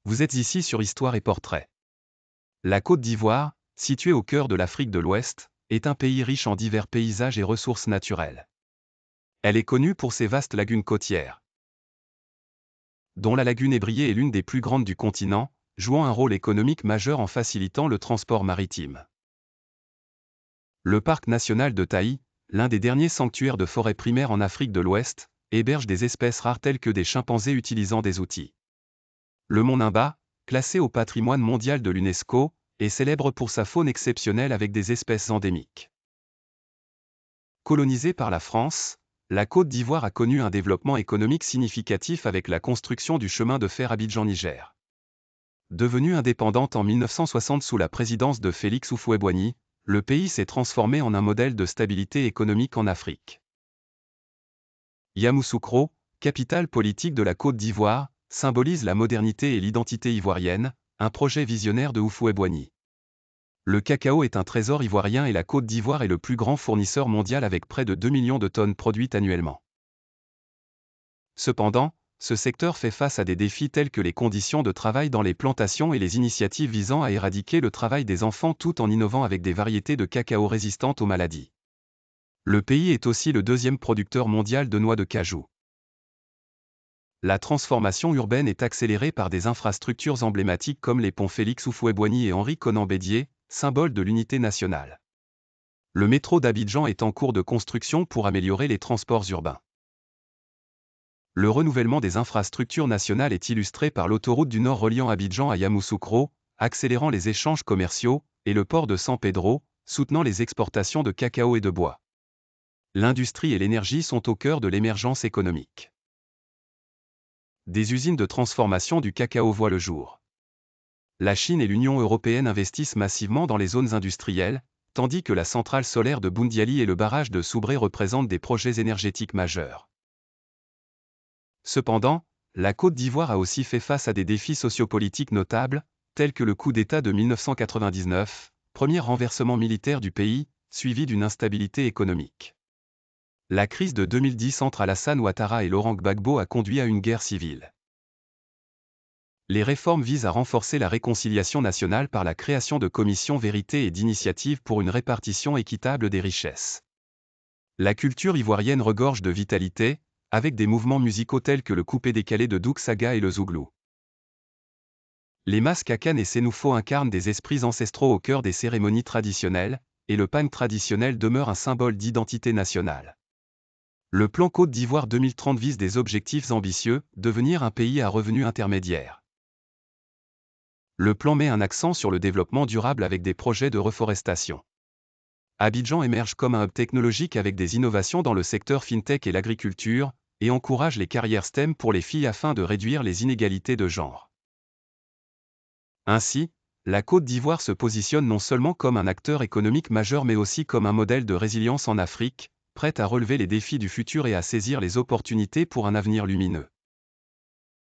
Vous êtes ici sur Histoire et Portrait. La Côte d'Ivoire, située au cœur de l'Afrique de l'Ouest, est un pays riche en divers paysages et ressources naturelles. Elle est connue pour ses vastes lagunes côtières, dont la lagune Ébriée est l'une des plus grandes du continent, jouant un rôle économique majeur en facilitant le transport maritime. Le parc national de Taï, l'un des derniers sanctuaires de forêt primaire en Afrique de l'Ouest, héberge des espèces rares telles que des chimpanzés utilisant des outils. Le mont Nimba, classé au patrimoine mondial de l'UNESCO, est célèbre pour sa faune exceptionnelle avec des espèces endémiques. Colonisée par la France, la Côte d'Ivoire a connu un développement économique significatif avec la construction du chemin de fer Abidjan-Niger. Devenue indépendante en 1960 sous la présidence de Félix Houphouët-Boigny, le pays s'est transformé en un modèle de stabilité économique en Afrique. Yamoussoukro, capitale politique de la Côte d'Ivoire, symbolise la modernité et l'identité ivoirienne, un projet visionnaire de Houphouët-Boigny. Le cacao est un trésor ivoirien et la Côte d'Ivoire est le plus grand fournisseur mondial avec près de 2 millions de tonnes produites annuellement. Cependant, ce secteur fait face à des défis tels que les conditions de travail dans les plantations et les initiatives visant à éradiquer le travail des enfants tout en innovant avec des variétés de cacao résistantes aux maladies. Le pays est aussi le deuxième producteur mondial de noix de cajou. La transformation urbaine est accélérée par des infrastructures emblématiques comme les ponts Félix Houphouët-Boigny et Henri Konan Bédier, symbole de l'unité nationale. Le métro d'Abidjan est en cours de construction pour améliorer les transports urbains. Le renouvellement des infrastructures nationales est illustré par l'autoroute du Nord reliant Abidjan à Yamoussoukro, accélérant les échanges commerciaux, et le port de San Pedro, soutenant les exportations de cacao et de bois. L'industrie et l'énergie sont au cœur de l'émergence économique. Des usines de transformation du cacao voient le jour. La Chine et l'Union européenne investissent massivement dans les zones industrielles, tandis que la centrale solaire de Boundiali et le barrage de Soubré représentent des projets énergétiques majeurs. Cependant, la Côte d'Ivoire a aussi fait face à des défis sociopolitiques notables, tels que le coup d'État de 1999, premier renversement militaire du pays, suivi d'une instabilité économique. La crise de 2010 entre Alassane Ouattara et Laurent Gbagbo a conduit à une guerre civile. Les réformes visent à renforcer la réconciliation nationale par la création de commissions vérité et d'initiatives pour une répartition équitable des richesses. La culture ivoirienne regorge de vitalité, avec des mouvements musicaux tels que le coupé-décalé de Douk Saga et le Zouglou. Les masques Akan et Sénoufo incarnent des esprits ancestraux au cœur des cérémonies traditionnelles, et le pagne traditionnel demeure un symbole d'identité nationale. Le plan Côte d'Ivoire 2030 vise des objectifs ambitieux, devenir un pays à revenus intermédiaires. Le plan met un accent sur le développement durable avec des projets de reforestation. Abidjan émerge comme un hub technologique avec des innovations dans le secteur fintech et l'agriculture, et encourage les carrières STEM pour les filles afin de réduire les inégalités de genre. Ainsi, la Côte d'Ivoire se positionne non seulement comme un acteur économique majeur mais aussi comme un modèle de résilience en Afrique, prête à relever les défis du futur et à saisir les opportunités pour un avenir lumineux.